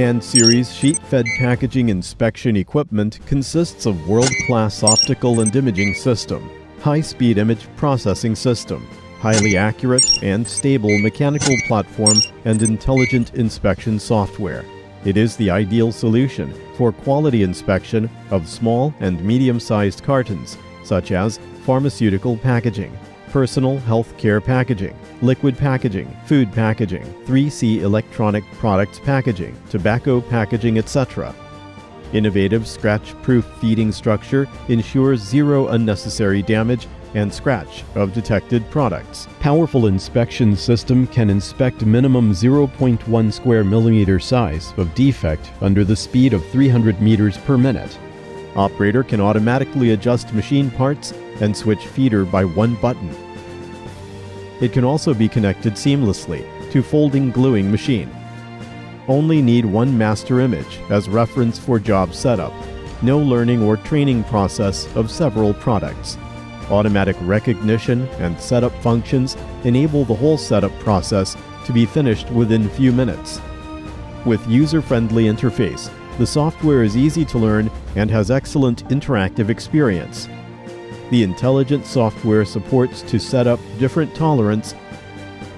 PrintMan Series sheet-fed packaging inspection equipment consists of world-class optical and imaging system, high-speed image processing system, highly accurate and stable mechanical platform, and intelligent inspection software. It is the ideal solution for quality inspection of small and medium-sized cartons, such as pharmaceutical packaging, personal health care packaging, liquid packaging, food packaging, 3C electronic products packaging, tobacco packaging, etc. Innovative scratch-proof feeding structure ensures zero unnecessary damage and scratch of detected products. Powerful inspection system can inspect minimum 0.1 square millimeter size of defect under the speed of 300 meters per minute. Operator can automatically adjust machine parts and switch feeder by one button. It can also be connected seamlessly to folding gluing machine. Only need one master image as reference for job setup. No learning or training process of several products. Automatic recognition and setup functions enable the whole setup process to be finished within few minutes. With user-friendly interface, the software is easy to learn and has excellent interactive experience. The intelligent software supports to set up different tolerance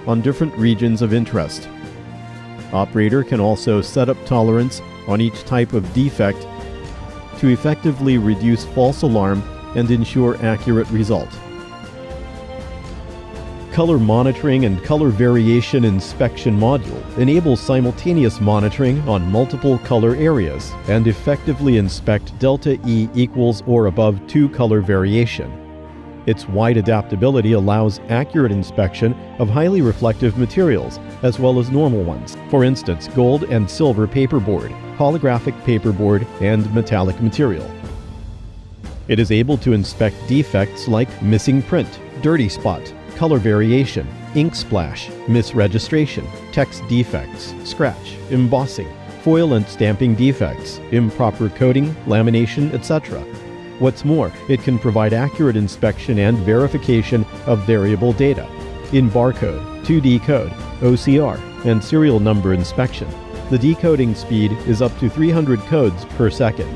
on different regions of interest. Operator can also set up tolerance on each type of defect to effectively reduce false alarm and ensure accurate result. Color monitoring and color variation inspection module enables simultaneous monitoring on multiple color areas and effectively inspect delta E equals or above 2 color variation. Its wide adaptability allows accurate inspection of highly reflective materials as well as normal ones, for instance gold and silver paperboard, holographic paperboard, and metallic material. It is able to inspect defects like missing print, dirty spot, color variation, ink splash, misregistration, text defects, scratch, embossing, foil and stamping defects, improper coating, lamination, etc. What's more, it can provide accurate inspection and verification of variable data in barcode, 2D code, OCR, and serial number inspection. The decoding speed is up to 300 codes per second.